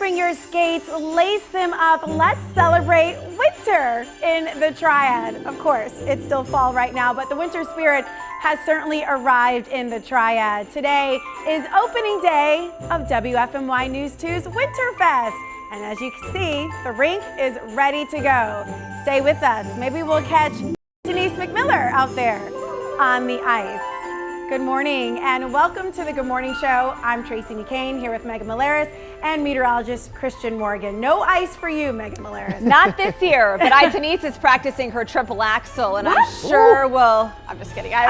sharpen your skates, lace them up. Let's celebrate winter in the Triad. Of course, it's still fall right now, but the winter spirit has certainly arrived in the Triad. Today is opening day of WFMY News 2's Winterfest. And as you can see, the rink is ready to go. Stay with us. Maybe we'll catch Denise McMiller out there on the ice. Good morning and welcome to the Good Morning Show. I'm Tracy McCain here with Megan Malaris and meteorologist Christian Morgan. No ice for you, Megan Malaris. Not this year, but Denise is practicing her triple axel, and I'm sure I'm just kidding. I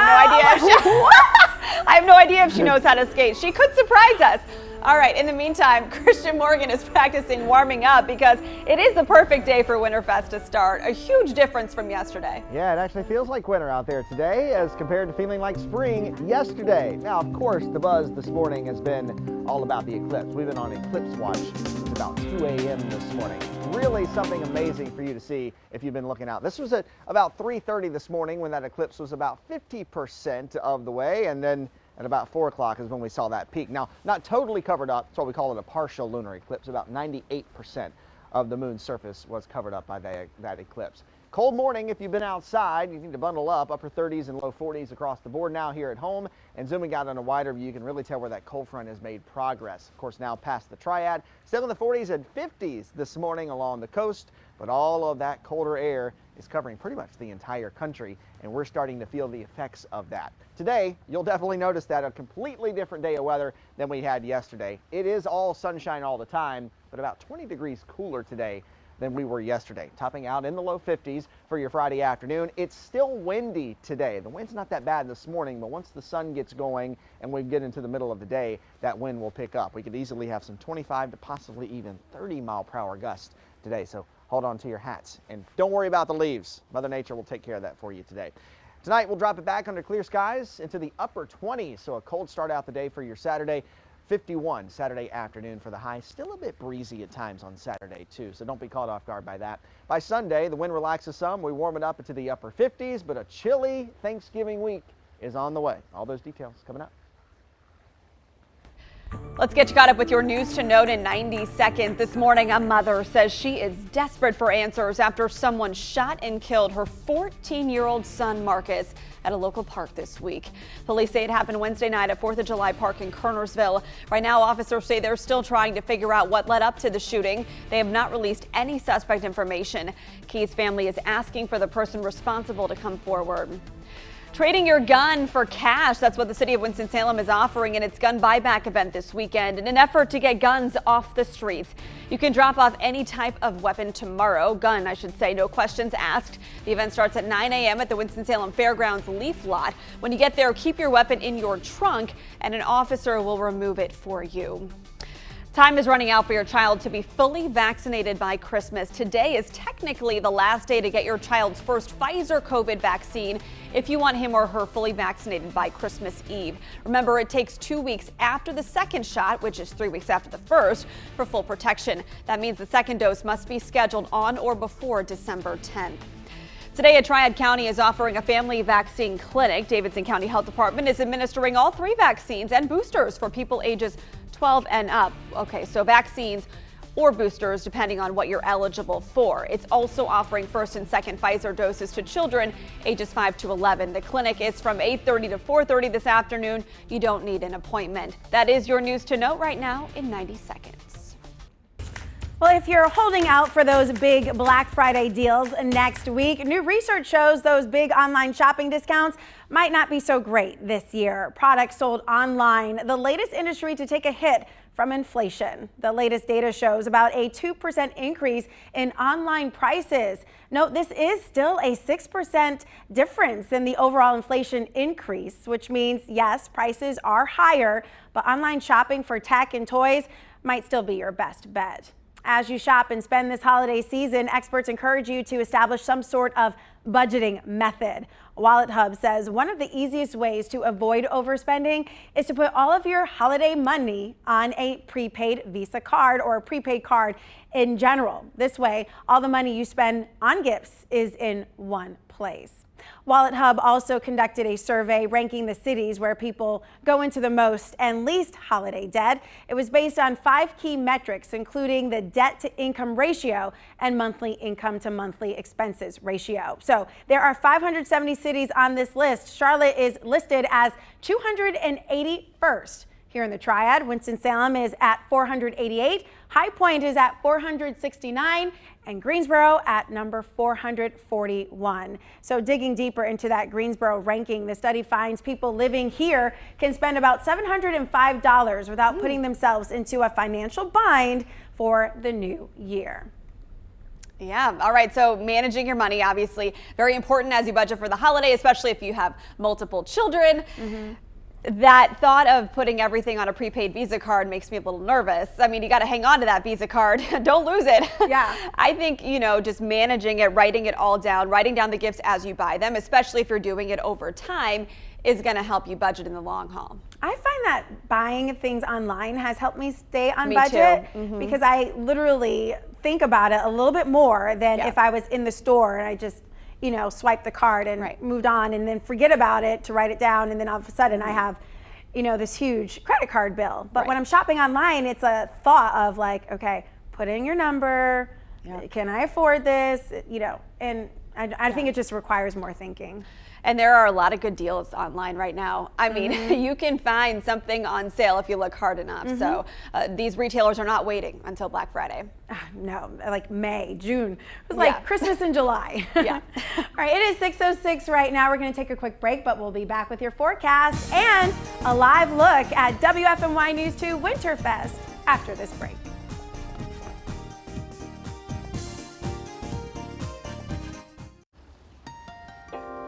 have no idea if she knows how to skate. She could surprise us. All right, in the meantime, Christian Morgan is practicing warming up because it is the perfect day for Winterfest to start. A huge difference from yesterday. Yeah, it actually feels like winter out there today as compared to feeling like spring yesterday. Now, of course, the buzz this morning has been all about the eclipse. We've been on eclipse watch since about 2 a.m. this morning. Really something amazing for you to see if you've been looking out. This was at about 3:30 this morning when that eclipse was about 50% of the way, and then at about 4 o'clock is when we saw that peak. Now, not totally covered up, that's why we call it a partial lunar eclipse. About 98% of the moon's surface was covered up by that eclipse. Cold morning if you've been outside. You need to bundle up. Upper 30s and low 40s across the board now here at home. And zooming out on a wider view, you can really tell where that cold front has made progress. Of course, now past the Triad. Still in the 40s and 50s this morning along the coast. But all of that colder air is covering pretty much the entire country, and we're starting to feel the effects of that. Today, you'll definitely notice that a completely different day of weather than we had yesterday. It is all sunshine all the time, but about 20 degrees cooler today than we were yesterday, topping out in the low 50s for your Friday afternoon. It's still windy today. The wind's not that bad this morning, but once the sun gets going and we get into the middle of the day, that wind will pick up. We could easily have some 25 to possibly even 30-mile-per-hour gusts today, so hold on to your hats and don't worry about the leaves. Mother Nature will take care of that for you today. Tonight, we'll drop it back under clear skies into the upper 20s, so a cold start out the day for your Saturday. 51 Saturday afternoon for the high. Still a bit breezy at times on Saturday too, so don't be caught off guard by that. By Sunday, the wind relaxes some. We warm it up into the upper 50s, but a chilly Thanksgiving week is on the way. All those details coming up. Let's get you caught up with your news to note in 90 seconds. This morning, a mother says she is desperate for answers after someone shot and killed her 14-year-old son, Marcus, at a local park this week. Police say it happened Wednesday night at 4th of July Park in Kernersville. Right now, officers say they're still trying to figure out what led up to the shooting. They have not released any suspect information. Key's family is asking for the person responsible to come forward. Trading your gun for cash, that's what the city of Winston-Salem is offering in its gun buyback event this weekend in an effort to get guns off the streets. You can drop off any type of weapon gun, I should say, no questions asked. The event starts at 9 a.m. at the Winston-Salem Fairgrounds Leaf Lot. When you get there, keep your weapon in your trunk and an officer will remove it for you. Time is running out for your child to be fully vaccinated by Christmas. Today is technically the last day to get your child's first Pfizer COVID vaccine if you want him or her fully vaccinated by Christmas Eve. Remember, it takes 2 weeks after the second shot, which is 3 weeks after the first, for full protection. That means the second dose must be scheduled on or before December 10th. Today, Triad County is offering a family vaccine clinic. Davidson County Health Department is administering all 3 vaccines and boosters for people ages 12 and up. Okay, so vaccines or boosters depending on what you're eligible for. It's also offering first and second Pfizer doses to children ages 5 to 11. The clinic is from 8:30 to 4:30 this afternoon. You don't need an appointment. That is your news to note right now in 90 seconds. Well, if you're holding out for those big Black Friday deals next week, new research shows those big online shopping discounts might not be so great this year. Products sold online, the latest industry to take a hit from inflation. The latest data shows about a 2% increase in online prices. Note, this is still a 6% difference in the overall inflation increase, which means, yes, prices are higher, but online shopping for tech and toys might still be your best bet. As you shop and spend this holiday season, experts encourage you to establish some sort of budgeting method. Wallet Hub says one of the easiest ways to avoid overspending is to put all of your holiday money on a prepaid Visa card or a prepaid card in general. This way, all the money you spend on gifts is in one place. Wallet Hub also conducted a survey ranking the cities where people go into the most and least holiday debt. It was based on 5 key metrics, including the debt to income ratio and monthly income to monthly expenses ratio. So there are 570 cities on this list. Charlotte is listed as 281st. Here in the Triad, Winston-Salem is at 488, High Point is at 469, and Greensboro at number 441. So digging deeper into that Greensboro ranking, the study finds people living here can spend about $705 without putting themselves into a financial bind for the new year. Yeah. All right. So managing your money, obviously very important as you budget for the holiday, especially if you have multiple children. That thought of putting everything on a prepaid Visa card makes me a little nervous. I mean, you got to hang on to that Visa card. Don't lose it. Yeah. I think, just managing it, writing it all down, writing down the gifts as you buy them, especially if you're doing it over time, is going to help you budget in the long haul. I find that buying things online has helped me stay on Me budget too. because I literally think about it a little bit more than if I was in the store and I just swipe the card and moved on and then forget about it to write it down, and then all of a sudden I have, this huge credit card bill. But when I'm shopping online, it's a thought of like, okay, put in your number, can I afford this, and I think it just requires more thinking. And there are a lot of good deals online right now. I mean, you can find something on sale if you look hard enough. So these retailers are not waiting until Black Friday. No, like May, June. It was like Christmas in July. Yeah. All right, it is 6:06 right now. We're going to take a quick break, but we'll be back with your forecast and a live look at WFMY News 2 Winterfest after this break.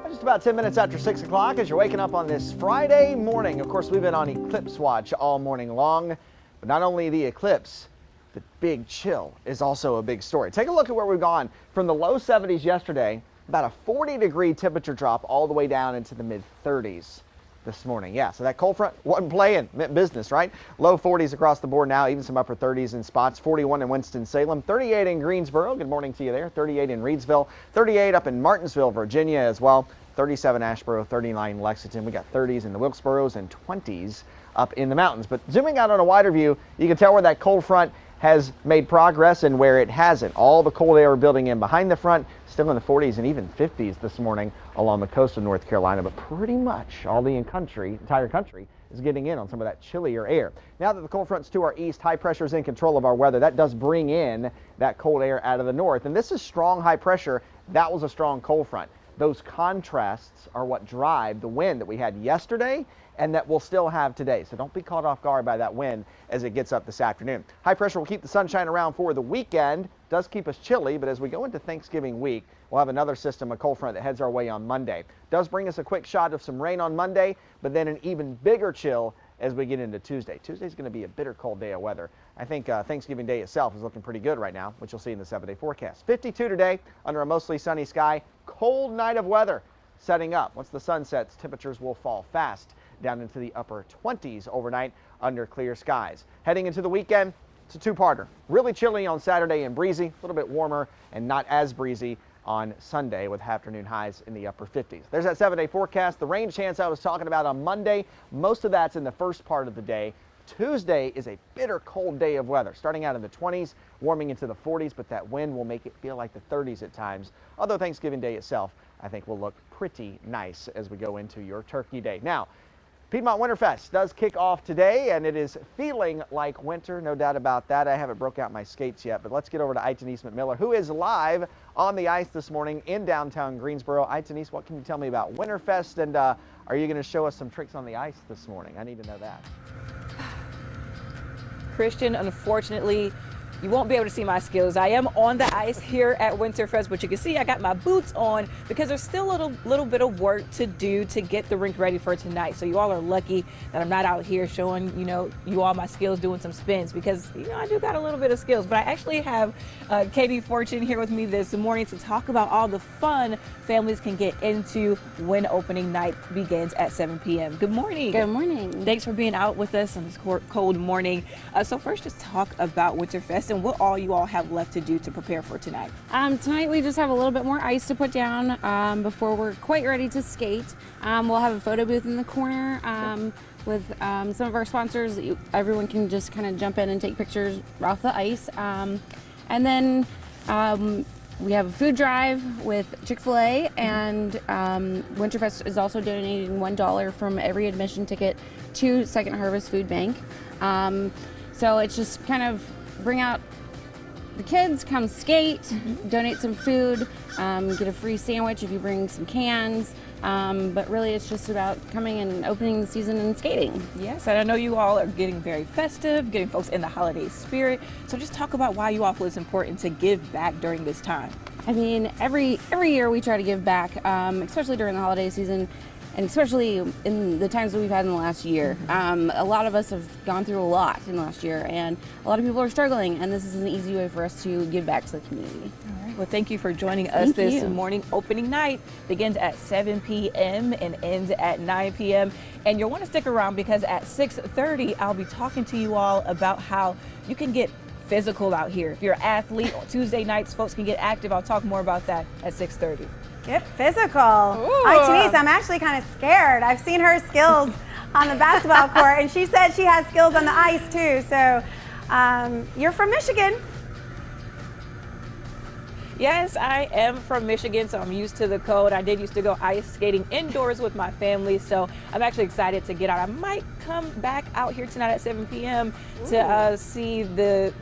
Just about 10 minutes after 6 o'clock as you're waking up on this Friday morning. Of course, we've been on Eclipse Watch all morning long, but not only the eclipse, the big chill is also a big story. Take a look at where we've gone from the low 70s yesterday, about a 40-degree temperature drop all the way down into the mid-30s this morning. Yeah, so that cold front wasn't playing, meant business, right? Low 40s across the board now, even some upper 30s in spots. 41 in Winston-Salem, 38 in Greensboro. Good morning to you there. 38 in Reedsville, 38 up in Martinsville, Virginia as well. 37 Asheboro, 39 Lexington. We got 30s in the Wilkesboros and 20s up in the mountains. But zooming out on a wider view, you can tell where that cold front has made progress and where it hasn't. All the cold air building in behind the front, still in the 40s and even 50s this morning along the coast of North Carolina, but pretty much all the entire country is getting in on some of that chillier air. Now that the cold front's to our east, high pressure is in control of our weather. That does bring in that cold air out of the north, and this is strong high pressure. That was a strong cold front. Those contrasts are what drive the wind that we had yesterday and that we'll still have today. So don't be caught off guard by that wind as it gets up this afternoon. High pressure will keep the sunshine around for the weekend. Does keep us chilly, but as we go into Thanksgiving week, we'll have another system, a cold front that heads our way on Monday. Does bring us a quick shot of some rain on Monday, but then an even bigger chill as we get into Tuesday. Tuesday's going to be a bitter cold day of weather. I think Thanksgiving Day itself is looking pretty good right now, which you'll see in the 7-day forecast. 52 today under a mostly sunny sky. Cold night of weather setting up. Once the sun sets, temperatures will fall fast down into the upper 20s overnight under clear skies. Heading into the weekend, it's a two-parter. Really chilly on Saturday and breezy, a little bit warmer and not as breezy on Sunday with afternoon highs in the upper 50s. There's that 7-day forecast. The rain chance I was talking about on Monday, most of that's in the first part of the day. Tuesday is a bitter cold day of weather, starting out in the 20s, warming into the 40s, but that wind will make it feel like the 30s at times. Although Thanksgiving Day itself, I think, will look pretty nice as we go into your Turkey Day. Now, Piedmont Winterfest does kick off today, and it is feeling like winter, no doubt about that. I haven't broke out my skates yet, but let's get over to Itanese McMiller, who is live on the ice this morning in downtown Greensboro. Itanese, what can you tell me about Winterfest, and are you going to show us some tricks on the ice this morning? I need to know that. Christian, unfortunately, you won't be able to see my skills. I am on the ice here at Winterfest, but you can see I got my boots on because there's still a little bit of work to do to get the rink ready for tonight. So you all are lucky that I'm not out here showing, you all my skills doing some spins because, I do got a little bit of skills. But I actually have Katie Fortune here with me this morning to talk about all the fun families can get into when opening night begins at 7 p.m. Good morning. Good morning. Thanks for being out with us on this cold morning. So first, just talk about Winterfest. us and what all you all have left to do to prepare for tonight. Tonight we just have a little bit more ice to put down before we're quite ready to skate. We'll have a photo booth in the corner with some of our sponsors. Everyone can just kind of jump in and take pictures off the ice. And then we have a food drive with Chick-fil-A, and Winterfest is also donating $1 from every admission ticket to Second Harvest Food Bank. So it's just kind of bring out the kids, come skate, donate some food, get a free sandwich if you bring some cans. But really it's just about coming and opening the season and skating. Yes, and I know you all are getting very festive, getting folks in the holiday spirit. So just talk about why you all feel it's important to give back during this time. I mean, every year we try to give back, especially during the holiday season, and especially in the times that we've had in the last year. A lot of us have gone through a lot in the last year, and a lot of people are struggling, and this is an easy way for us to give back to the community. All right. Well, thank you for joining us this morning. Opening night begins at 7 p.m. and ends at 9 p.m. And you'll want to stick around because at 6:30, I'll be talking to you all about how you can get physical out here. If you're an athlete, on Tuesday nights, folks can get active. I'll talk more about that at 6:30. Get physical. Hi, Denise, I'm actually kind of scared. I've seen her skills on the basketball court, and she said she has skills on the ice too. So you're from Michigan. Yes, I am from Michigan, so I'm used to the cold. I did used to go ice skating indoors with my family, so I'm actually excited to get out. I might come back out here tonight at 7 p.m. to see the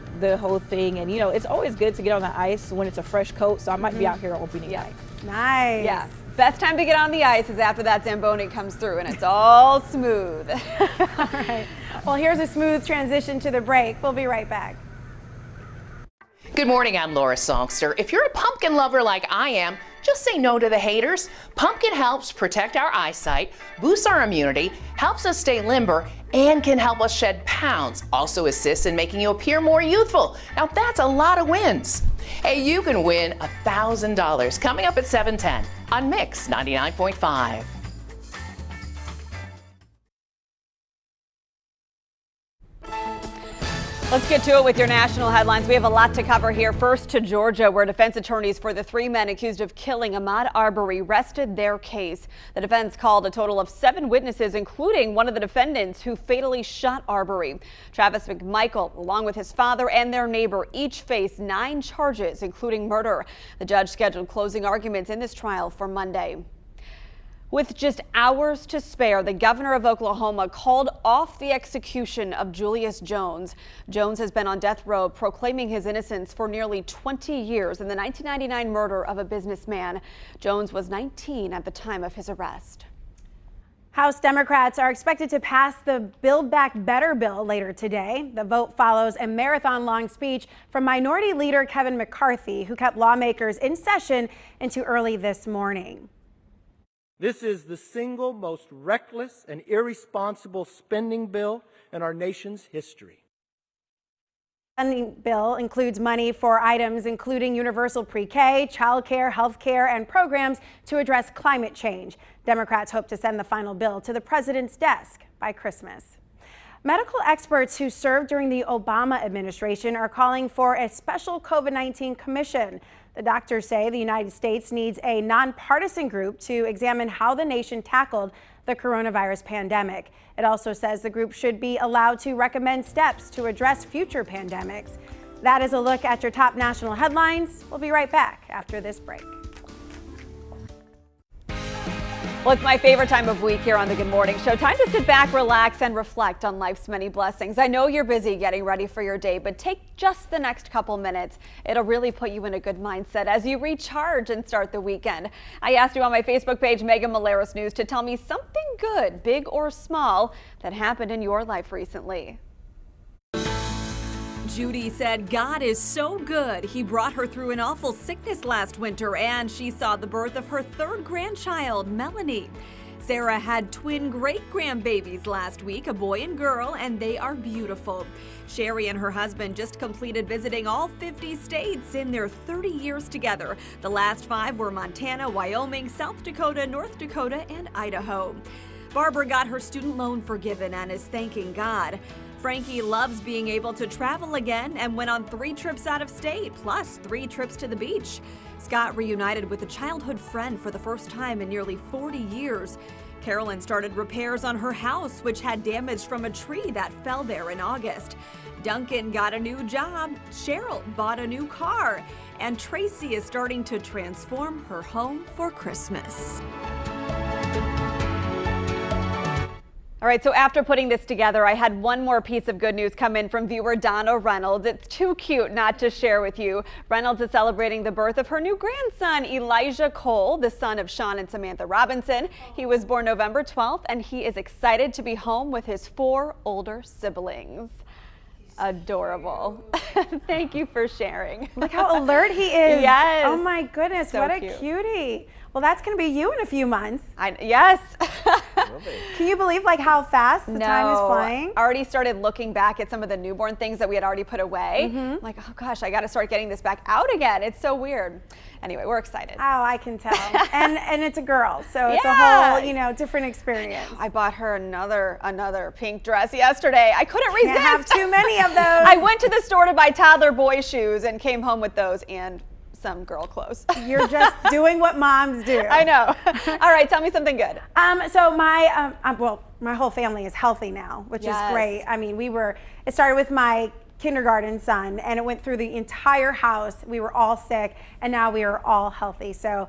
whole thing. And, you know, it's always good to get on the ice when it's a fresh coat, so I might be out here opening night. Nice. Yeah. Best time to get on the ice is after that Zamboni comes through and it's all smooth. All right. Well, here's a smooth transition to the break. We'll be right back. Good morning, I'm Laura Songster. If you're a pumpkin lover like I am, just say no to the haters. Pumpkin helps protect our eyesight, boosts our immunity, helps us stay limber, and can help us shed pounds. Also assists in making you appear more youthful. Now that's a lot of wins. Hey, you can win $1,000 coming up at 7:10 on Mix 99.5. Let's get to it with your national headlines. We have a lot to cover here. First to Georgia, where defense attorneys for the 3 men accused of killing Ahmaud Arbery rested their case. The defense called a total of 7 witnesses, including one of the defendants who fatally shot Arbery. Travis McMichael, along with his father and their neighbor, each face 9 charges, including murder. The judge scheduled closing arguments in this trial for Monday. With just hours to spare, the governor of Oklahoma called off the execution of Julius Jones. Jones has been on death row proclaiming his innocence for nearly 20 years in the 1999 murder of a businessman. Jones was 19 at the time of his arrest. House Democrats are expected to pass the Build Back Better bill later today. The vote follows a marathon-long speech from Minority Leader Kevin McCarthy, who kept lawmakers in session into early this morning. This is the single most reckless and irresponsible spending bill in our nation's history. The bill includes money for items including universal pre-K, child care, health care, and programs to address climate change. Democrats hope to send the final bill to the president's desk by Christmas. Medical experts who served during the Obama administration are calling for a special COVID-19 commission. The doctors say the United States needs a nonpartisan group to examine how the nation tackled the coronavirus pandemic. It also says the group should be allowed to recommend steps to address future pandemics. That is a look at your top national headlines. We'll be right back after this break. Well, it's my favorite time of week here on the Good Morning Show. Time to sit back, relax, and reflect on life's many blessings. I know you're busy getting ready for your day, but take just the next couple minutes. It'll really put you in a good mindset as you recharge and start the weekend. I asked you on my Facebook page, Megan Malaris News, to tell me something good, big or small, that happened in your life recently. Judy said God is so good. He brought her through an awful sickness last winter, and she saw the birth of her 3rd grandchild, Melanie. Sarah had twin great-grandbabies last week, a boy and girl, and they are beautiful. Sherry and her husband just completed visiting all 50 states in their 30 years together. The last 5 were Montana, Wyoming, South Dakota, North Dakota, and Idaho. Barbara got her student loan forgiven and is thanking God. Frankie loves being able to travel again and went on 3 trips out of state, plus 3 trips to the beach. Scott reunited with a childhood friend for the first time in nearly 40 years. Carolyn started repairs on her house, which had damage from a tree that fell there in August. Duncan got a new job, Cheryl bought a new car, and Tracy is starting to transform her home for Christmas. All right, so after putting this together, I had one more piece of good news come in from viewer Donna Reynolds. It's too cute not to share with you. Reynolds is celebrating the birth of her new grandson, Elijah Cole, the son of Sean and Samantha Robinson. He was born November 12th, and he is excited to be home with his 4 older siblings. Adorable. Thank you for sharing. Look how alert he is. Yes. Oh my goodness, So what a cute. cutie. Well, that's going to be you in a few months. Yes. Can you believe like how fast the time is flying? I already started looking back at some of the newborn things that we had already put away. I'm like, oh gosh, I got to start getting this back out again. It's so weird. Anyway, we're excited. Oh, I can tell. and it's a girl, so it's a Yeah. whole, different experience. I bought her another pink dress yesterday. I couldn't resist. Can't have too many of those. I went to the store to buy toddler boy shoes and came home with those and some girl clothes. You're just doing what moms do. I know. All right, tell me something good. So my whole family is healthy now, which is great. I mean, it started with my kindergarten son, and it went through the entire house. We were all sick, and now we are all healthy. So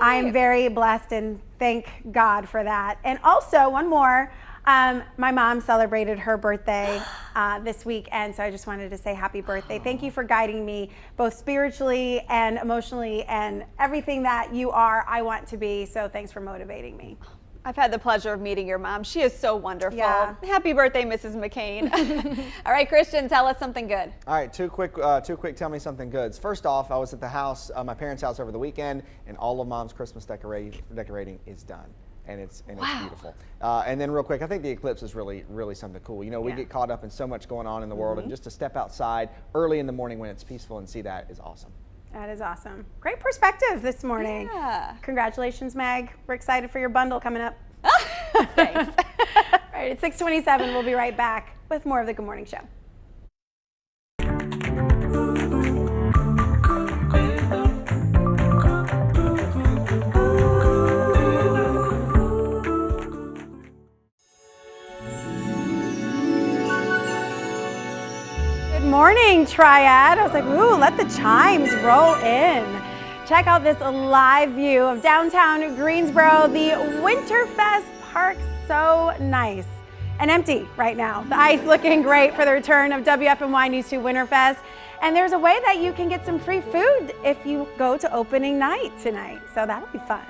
I'm very blessed, and thank God for that. And also, one more, my mom celebrated her birthday this week, and so I just wanted to say happy birthday. Thank you for guiding me both spiritually and emotionally, and everything that you are, I want to be. So thanks for motivating me. I've had the pleasure of meeting your mom. She is so wonderful. Yeah. Happy birthday, Mrs. McCain. All right, Christian, tell us something good. All right, two quick tell me something goods. First off, I was at the house, my parents' house over the weekend, and all of Mom's Christmas decorating is done. And it's beautiful. And then real quick, I think the eclipse is really something cool. We get caught up in so much going on in the world, and just to step outside early in the morning when it's peaceful and see that is awesome. That is awesome. Great perspective this morning. Yeah. Congratulations, Meg. We're excited for your bundle coming up. Thanks. All right, it's 6:27. We'll be right back with more of the Good Morning Show. Good morning, Triad. I was like, ooh, let the chimes roll in. Check out this live view of downtown Greensboro. The Winterfest Park, so nice and empty right now. The ice looking great for the return of WFMY News 2 Winterfest. And there's a way that you can get some free food if you go to opening night tonight. So that'll be fun.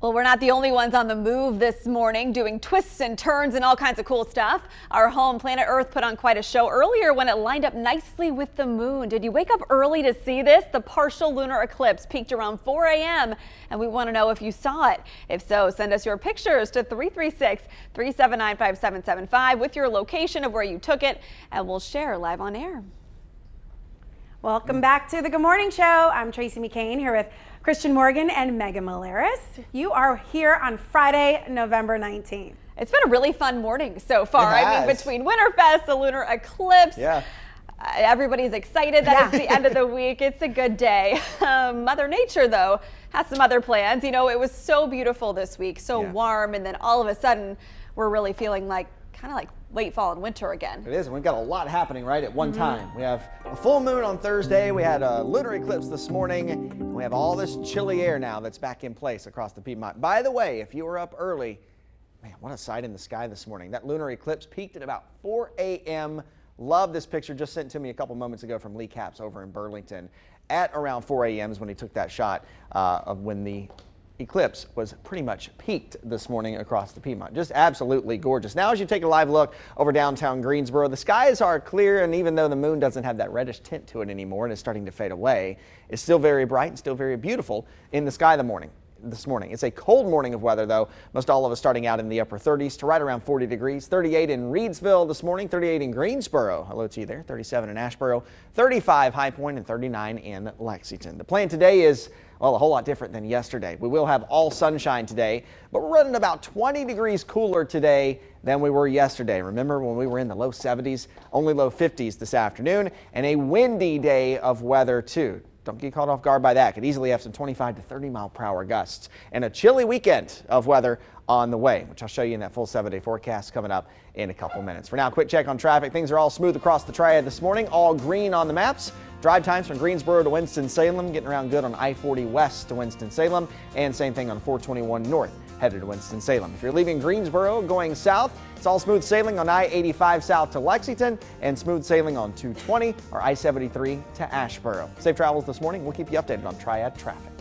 Well, we're not the only ones on the move this morning doing twists and turns and all kinds of cool stuff. Our home, Planet Earth, put on quite a show earlier when it lined up nicely with the moon. Did you wake up early to see this? The partial lunar eclipse peaked around 4 a.m. and we want to know if you saw it. If so, send us your pictures to 336-379-5775 with your location of where you took it, and we'll share live on air. Welcome back to the Good Morning Show. I'm Tracy McCain here with Christian Morgan and Megan Malaris. You are here on Friday, November 19th. It's been a really fun morning so far. I mean, between Winterfest, the lunar eclipse. Yeah. Everybody's excited that it's the end of the week. It's a good day. Mother Nature, though, has some other plans. It was so beautiful this week, so warm, and then all of a sudden, we're really feeling kind of like late fall and winter again. It is, and we've got a lot happening right at one time. We have a full moon on Thursday, we had a lunar eclipse this morning, and we have all this chilly air now that's back in place across the Piedmont. By the way, if you were up early, man, what a sight in the sky this morning. That lunar eclipse peaked at about 4 a.m. Love this picture just sent to me a couple moments ago from Lee Capps over in Burlington. At around 4 a.m. is when he took that shot of when the eclipse was pretty much peaked this morning across the Piedmont. Just absolutely gorgeous. Now as you take a live look over downtown Greensboro, the skies are clear, and even though the moon doesn't have that reddish tint to it anymore and is starting to fade away, it's still very bright and still very beautiful in the sky this morning. this morning. It's a cold morning of weather, though. Most all of us starting out in the upper 30s to right around 40 degrees. 38 in Reedsville this morning, 38 in Greensboro. Hello to you there. 37 in Asheboro, 35 High Point, and 39 in Lexington. The plan today is, well, a whole lot different than yesterday. We will have all sunshine today, but we're running about 20 degrees cooler today than we were yesterday. Remember when we were in the low 70s, only low 50s this afternoon, and a windy day of weather too. Don't get caught off guard by that. Could easily have some 25 to 30 mile per hour gusts and a chilly weekend of weather on the way, which I'll show you in that full 7-day forecast coming up in a couple minutes. For now, quick check on traffic. Things are all smooth across the Triad this morning, all green on the maps. Drive times from Greensboro to Winston-Salem, getting around good on I-40 west to Winston-Salem, and same thing on 421 north headed to Winston-Salem. If you're leaving Greensboro going south, it's all smooth sailing on I-85 south to Lexington and smooth sailing on 220 or I-73 to Asheboro. Safe travels this morning. We'll keep you updated on Triad traffic.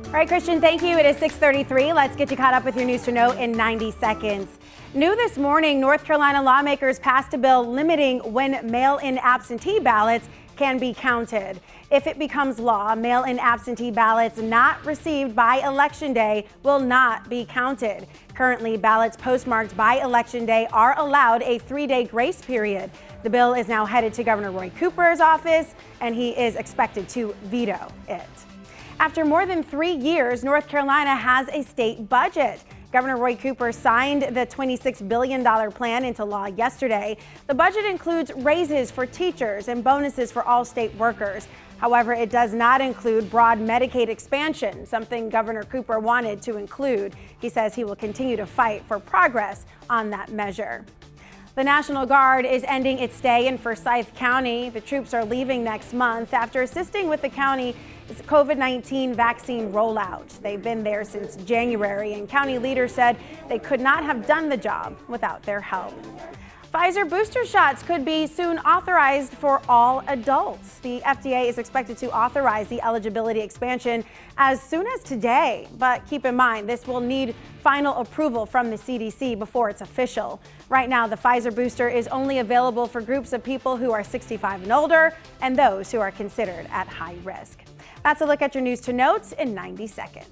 All right, Christian, thank you. It is 6:33. Let's get you caught up with your news to know in 90 seconds. New this morning, North Carolina lawmakers passed a bill limiting when mail-in absentee ballots can be counted. If it becomes law, mail-in absentee ballots not received by Election Day will not be counted. Currently, ballots postmarked by Election Day are allowed a 3-day grace period. The bill is now headed to Governor Roy Cooper's office, and he is expected to veto it. After more than 3 years, North Carolina has a state budget. Governor Roy Cooper signed the $26 billion plan into law yesterday. The budget includes raises for teachers and bonuses for all state workers. However, it does not include broad Medicaid expansion, something Governor Cooper wanted to include. He says he will continue to fight for progress on that measure. The National Guard is ending its stay in Forsyth County. The troops are leaving next month after assisting with the county's COVID-19 vaccine rollout. They've been there since January, and county leaders said they could not have done the job without their help. Pfizer booster shots could be soon authorized for all adults. The FDA is expected to authorize the eligibility expansion as soon as today. But keep in mind, this will need final approval from the CDC before it's official. Right now, the Pfizer booster is only available for groups of people who are 65 and older and those who are considered at high risk. That's a look at your news to notes in 90 seconds.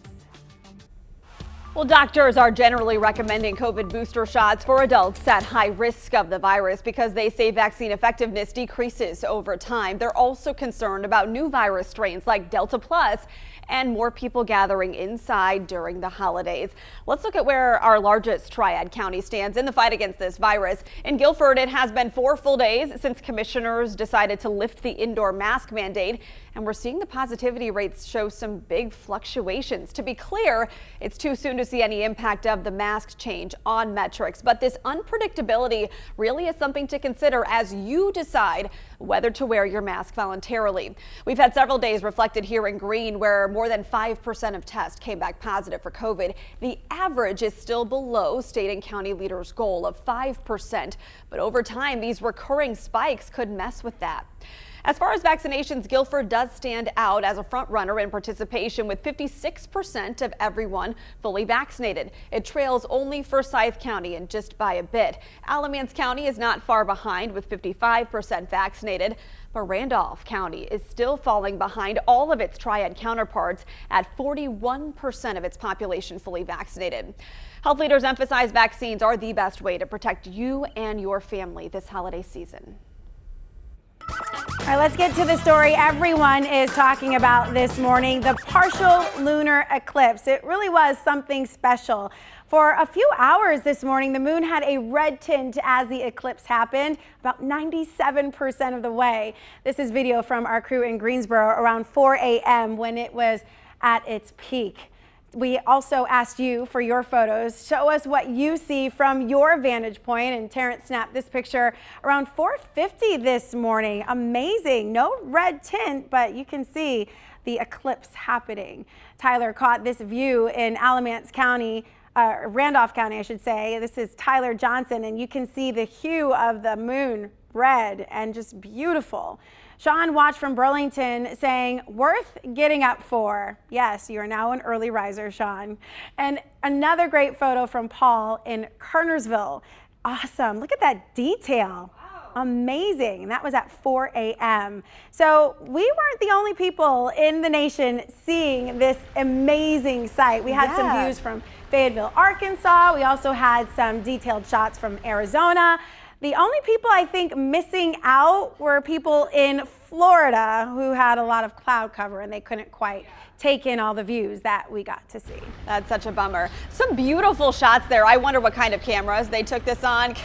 Well, doctors are generally recommending COVID booster shots for adults at high risk of the virus because they say vaccine effectiveness decreases over time. They're also concerned about new virus strains like Delta Plus and more people gathering inside during the holidays. Let's look at where our largest Triad county stands in the fight against this virus. In Guilford, it has been 4 full days since commissioners decided to lift the indoor mask mandate, and we're seeing the positivity rates show some big fluctuations. To be clear, it's too soon to see any impact of the mask change on metrics, but this unpredictability really is something to consider as you decide whether to wear your mask voluntarily. We've had several days reflected here in green where more than 5% of tests came back positive for COVID. The average is still below state and county leaders' goal of 5%, but over time, these recurring spikes could mess with that. As far as vaccinations, Guilford does stand out as a front runner in participation with 56% of everyone fully vaccinated. It trails only Forsyth County and just by a bit. Alamance County is not far behind with 55% vaccinated, but Randolph County is still falling behind all of its Triad counterparts at 41% of its population fully vaccinated. Health leaders emphasize vaccines are the best way to protect you and your family this holiday season. All right, let's get to the story everyone is talking about this morning, the partial lunar eclipse. It really was something special. For a few hours this morning, the moon had a red tint as the eclipse happened, about 97% of the way. This is video from our crew in Greensboro around 4 a.m. when it was at its peak. We also asked you for your photos. Show us what you see from your vantage point. And Terrence snapped this picture around 4:50 this morning. Amazing. No red tint, but you can see the eclipse happening. Tyler caught this view in Alamance County, Randolph County, I should say. This is Tyler Johnson, and you can see the hue of the moon, red and just beautiful. Sean watched from Burlington saying, worth getting up for. Yes, you are now an early riser, Sean. And another great photo from Paul in Kernersville. Awesome. Look at that detail amazing. And that was at 4 a.m. So we weren't the only people in the nation seeing this amazing sight. We had some views from Fayetteville, Arkansas. We also had some detailed shots from Arizona. The only people I think missing out were people in Florida who had a lot of cloud cover and they couldn't quite take in all the views that we got to see. That's such a bummer. Some beautiful shots there. I wonder what kind of cameras they took this on.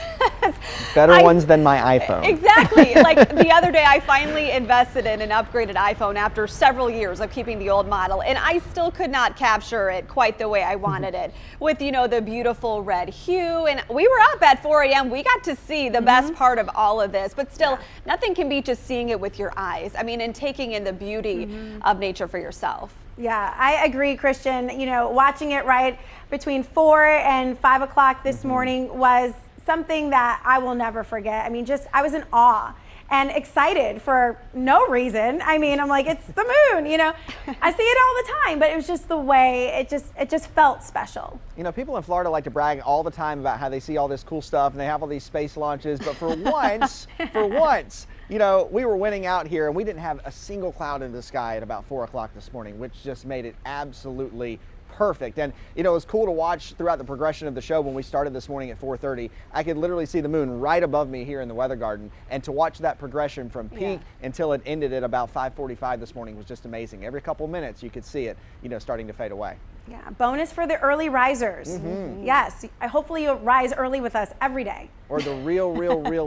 Better ones than my iPhone. Exactly. Like the other day, I finally invested in an upgraded iPhone after several years of keeping the old model, and I still could not capture it quite the way I wanted it with, you know, the beautiful red hue. And we were up at 4 a.m. We got to see the best part of all of this, but still, nothing can beat just seeing it with your eyes. I mean, and taking in the beauty of nature for yourself. Yeah, I agree, Christian. You know, watching it right between 4 and 5 o'clock this morning was something that I will never forget. I mean, I was in awe and excited for no reason. I mean, I'm like, it's the moon, you know. I see it all the time, but it was just the way it just felt special. You know, people in Florida like to brag all the time about how they see all this cool stuff and they have all these space launches, but for once, you know, we were winning out here and we didn't have a single cloud in the sky at about 4 o'clock this morning, which just made it absolutely perfect. And you know, it was cool to watch throughout the progression of the show. When we started this morning at 4:30, I could literally see the moon right above me here in the weather garden, and to watch that progression from peak until it ended at about 5:45 this morning was just amazing. Every couple minutes you could see it, you know, starting to fade away. Yeah, bonus for the early risers. Yes, hopefully you'll rise early with us every day. Or the real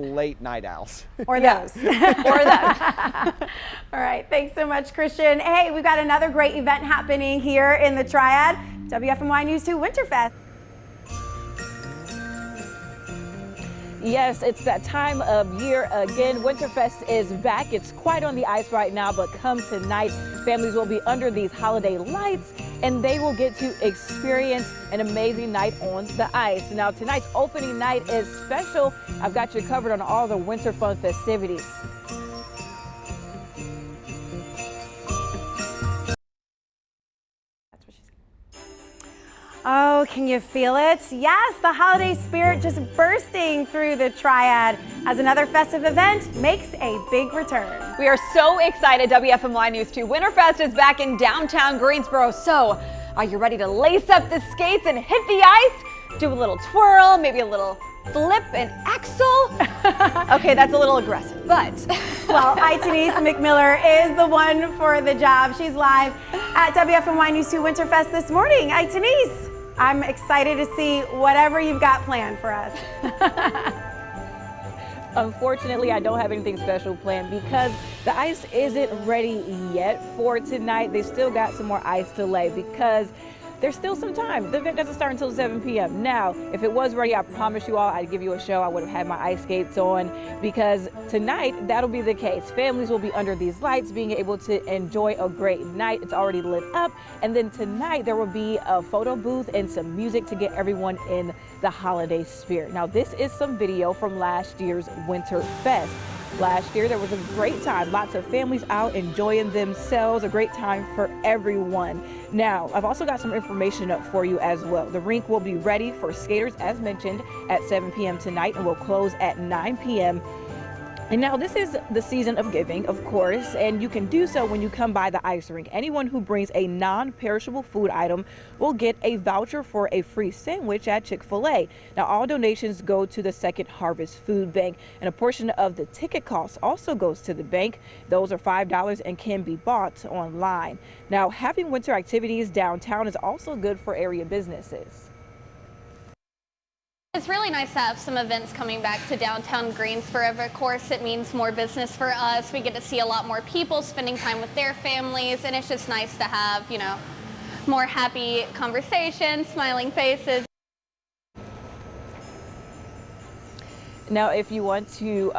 late night owls. Or those. Or that. All right, thanks so much, Christian. Hey, we've got another great event happening here in the Triad, WFMY News 2 Winterfest. Yes, it's that time of year again. Winterfest is back. It's quite on the ice right now, but come tonight, families will be under these holiday lights and they will get to experience an amazing night on the ice. Now, tonight's opening night is special. I've got you covered on all the winter fun festivities. Oh, can you feel it? Yes, the holiday spirit just bursting through the Triad as another festive event makes a big return. We are so excited. WFMY News 2 Winterfest is back in downtown Greensboro. So, are you ready to lace up the skates and hit the ice? Do a little twirl, maybe a little flip and axel? Okay, that's a little aggressive, but... Well, Itanise McMiller is the one for the job. She's live at WFMY News 2 Winterfest this morning. Itanise, I'm excited to see whatever you've got planned for us. Unfortunately, I don't have anything special planned because the ice isn't ready yet for tonight. They still got some more ice to lay because there's still some time. The event doesn't start until 7 p.m. Now, if it was ready, I promise you all I'd give you a show. I would have had my ice skates on because tonight that'll be the case. Families will be under these lights being able to enjoy a great night. It's already lit up. And then tonight there will be a photo booth and some music to get everyone in the holiday spirit. Now, this is some video from last year's Winter Fest. Last year, there was a great time. Lots of families out enjoying themselves. A great time for everyone. Now, I've also got some information up for you as well. The rink will be ready for skaters, as mentioned, at 7 p.m. tonight and will close at 9 p.m. And now this is the season of giving, of course, and you can do so when you come by the ice rink. Anyone who brings a non-perishable food item will get a voucher for a free sandwich at Chick-fil-A. Now, all donations go to the Second Harvest Food Bank, and a portion of the ticket cost also goes to the bank. Those are $5 and can be bought online. Now, having winter activities downtown is also good for area businesses. It's really nice to have some events coming back to downtown Greensboro. Of course, it means more business for us. We get to see a lot more people spending time with their families, and it's just nice to have, you know, more happy conversations, smiling faces. Now, if you want to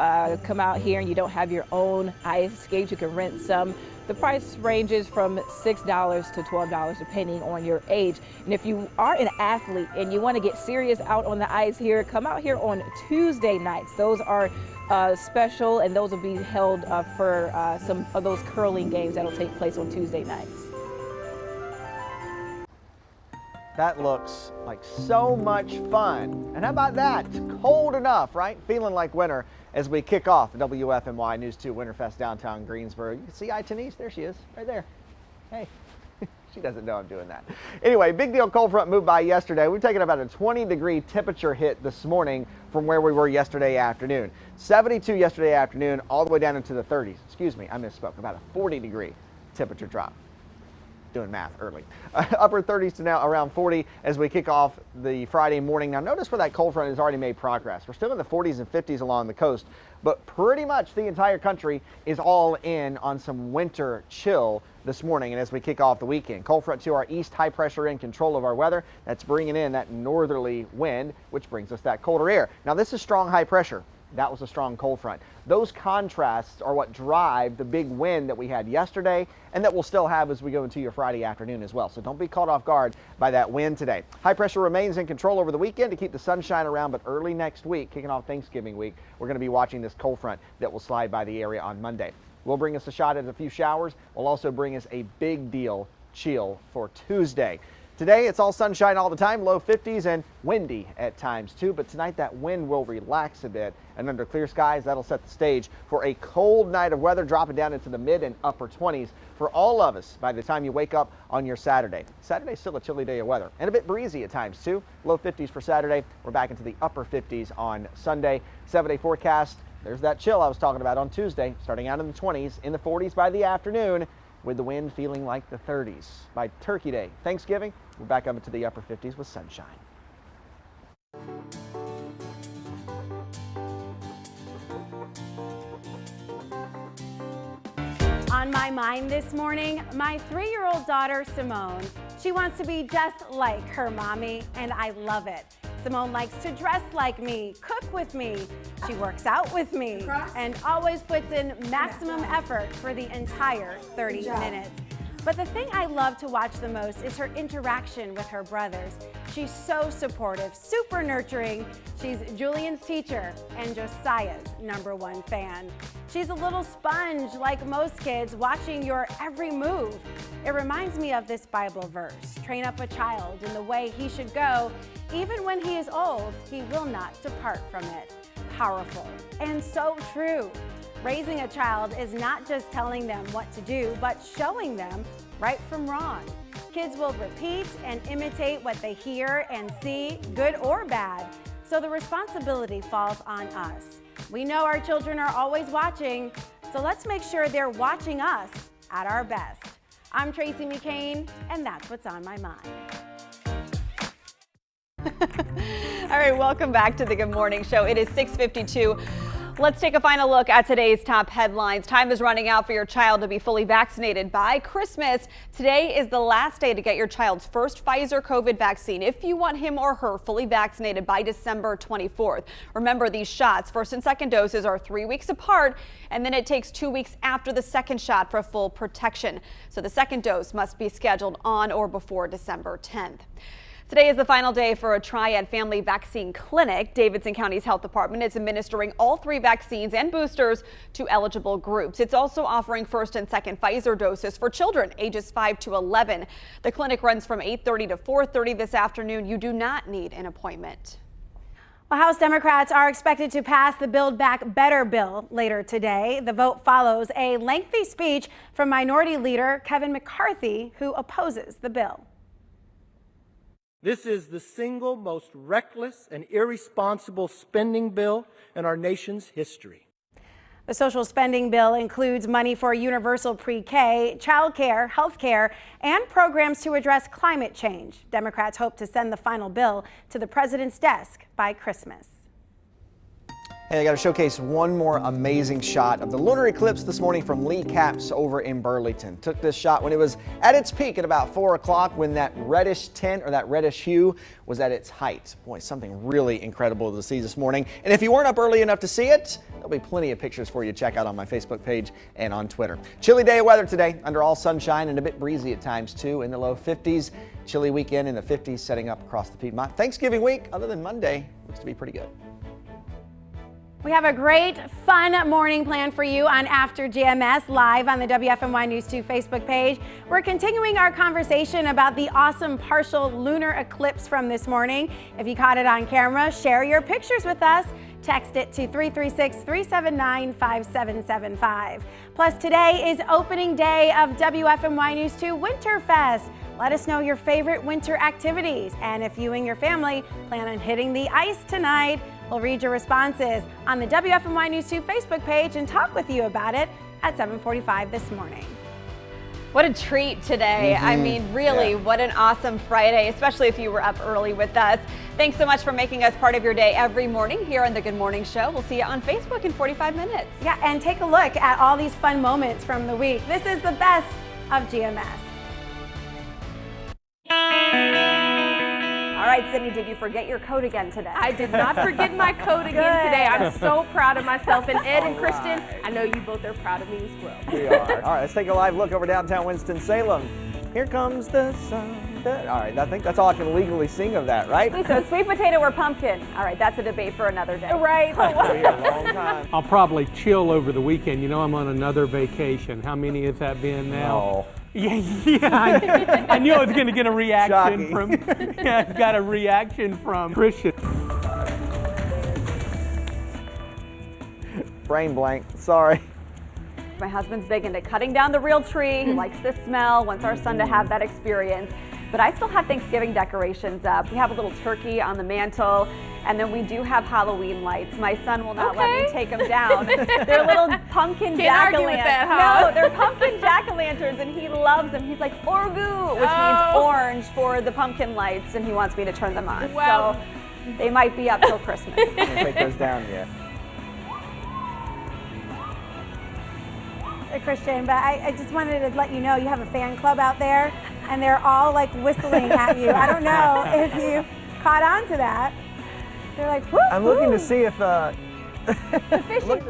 come out here and you don't have your own ice skates, you can rent some. The price ranges from $6 to $12 depending on your age. And if you are an athlete and you want to get serious out on the ice here, come out here on Tuesday nights. Those are special, and those will be held for some of those curling games that will take place on Tuesday nights. That looks like so much fun. And how about that? It's cold enough, right? Feeling like winter as we kick off the WFMY News 2 Winterfest downtown Greensboro. You can see Denise, there she is, right there. Hey. She doesn't know I'm doing that. Anyway, big deal cold front moved by yesterday. We've taken about a 20-degree temperature hit this morning from where we were yesterday afternoon. 72 yesterday afternoon, all the way down into the 30s. Excuse me, I misspoke. About a 40-degree temperature drop. Doing math early. Upper 30s to now around 40 as we kick off the Friday morning. Now notice where that cold front has already made progress. We're still in the 40s and 50s along the coast, but pretty much the entire country is all in on some winter chill this morning. And as we kick off the weekend, cold front to our east, high pressure in control of our weather. That's bringing in that northerly wind, which brings us that colder air. Now this is strong high pressure. That was a strong cold front. Those contrasts are what drive the big wind that we had yesterday and that we'll still have as we go into your Friday afternoon as well. So don't be caught off guard by that wind today. High pressure remains in control over the weekend to keep the sunshine around, but early next week, kicking off Thanksgiving week, we're going to be watching this cold front that will slide by the area on Monday. Will bring us a shot at a few showers. Will also bring us a big deal chill for Tuesday. Today, it's all sunshine all the time, low 50s and windy at times too, but tonight that wind will relax a bit, and under clear skies, that'll set the stage for a cold night of weather, dropping down into the mid and upper 20s for all of us by the time you wake up on your Saturday. Saturday's still a chilly day of weather and a bit breezy at times too. Low 50s for Saturday. We're back into the upper 50s on Sunday. 7-day forecast. There's that chill I was talking about on Tuesday, starting out in the 20s, in the 40s by the afternoon, with the wind feeling like the 30s. By Turkey Day, Thanksgiving, we're back up into the upper 50s with sunshine. On my mind this morning, my 3-year-old daughter, Simone. She wants to be just like her mommy, and I love it. Simone likes to dress like me, cook with me, she works out with me, and always puts in maximum effort for the entire 30 minutes. But the thing I love to watch the most is her interaction with her brothers. She's so supportive, super nurturing. She's Julian's teacher and Josiah's #1 fan. She's a little sponge like most kids, watching your every move. It reminds me of this Bible verse, train up a child in the way he should go. Even when he is old, he will not depart from it. Powerful and so true. Raising a child is not just telling them what to do, but showing them right from wrong. Kids will repeat and imitate what they hear and see, good or bad. So the responsibility falls on us. We know our children are always watching, so let's make sure they're watching us at our best. I'm Tracy McCain, and that's what's on my mind. All right, welcome back to the Good Morning Show. It is 6:52. Let's take a final look at today's top headlines. Time is running out for your child to be fully vaccinated by Christmas. Today is the last day to get your child's first Pfizer COVID vaccine if you want him or her fully vaccinated by December 24th. Remember, these shots, first and second doses, are 3 weeks apart, and then it takes 2 weeks after the second shot for full protection. So the second dose must be scheduled on or before December 10th. Today is the final day for a Triad Family Vaccine Clinic. Davidson County's Health Department is administering all 3 vaccines and boosters to eligible groups. It's also offering first and second Pfizer doses for children ages 5 to 11. The clinic runs from 8:30 to 4:30 this afternoon. You do not need an appointment. Well, House Democrats are expected to pass the Build Back Better bill later today. The vote follows a lengthy speech from Minority Leader Kevin McCarthy, who opposes the bill. This is the single most reckless and irresponsible spending bill in our nation's history. The social spending bill includes money for universal pre-K, child care, health care, and programs to address climate change. Democrats hope to send the final bill to the president's desk by Christmas. Hey, I got to showcase one more amazing shot of the lunar eclipse this morning from Lee Capps over in Burlington. Took this shot when it was at its peak at about 4 o'clock, when that reddish tint or that reddish hue was at its height. Boy, something really incredible to see this morning. And if you weren't up early enough to see it, there'll be plenty of pictures for you to check out on my Facebook page and on Twitter. Chilly day of weather today, under all sunshine and a bit breezy at times too, in the low 50s. Chilly weekend in the 50s setting up across the Piedmont. Thanksgiving week, other than Monday, looks to be pretty good. We have a great, fun morning plan for you on After GMS, live on the WFMY News 2 Facebook page. We're continuing our conversation about the awesome partial lunar eclipse from this morning. If you caught it on camera, share your pictures with us. Text it to 336-379-5775. Plus, today is opening day of WFMY News 2 Winterfest. Let us know your favorite winter activities. And if you and your family plan on hitting the ice tonight, we'll read your responses on the WFMY News 2 Facebook page and talk with you about it at 7:45 this morning. What a treat today. I mean, really, what an awesome Friday, especially if you were up early with us. Thanks so much for making us part of your day every morning here on the Good Morning Show. We'll see you on Facebook in 45 minutes. Yeah, and take a look at all these fun moments from the week. This is the best of GMS. All right, Sydney, did you forget your coat again today? I did not forget my coat again today. I'm so proud of myself. And Ed and Christian, I know you both are proud of me as well. We are. All right, let's take a live look over downtown Winston-Salem. Here comes the sun. All right, I think that's all I can legally sing of that, right? So sweet potato or pumpkin? All right, that's a debate for another day. Right. Be here a long time. I'll probably chill over the weekend. You know, I'm on another vacation. How many has that been now? Oh. Yeah, I knew I was going to get a reaction Shocking. from. Yeah, I got a reaction from Christian. Brain blank. Sorry. My husband's big into cutting down the real tree. He likes the smell, wants our son to have that experience. But I still have Thanksgiving decorations up. We have a little turkey on the mantle, and then we do have Halloween lights. My son will not let me take them down. They're little pumpkin jack-o'-lanterns. No, they're pumpkin jack-o'-lanterns, and he loves them. He's like, Orgu, which means orange for the pumpkin lights, and he wants me to turn them on. Wow. So they might be up till Christmas. I'm going to take those down yet. Christian, but I just wanted to let you know you have a fan club out there, and they're all like whistling at you. I don't know if you caught on to that. They're like, whoo, I'm looking to see if the fishing.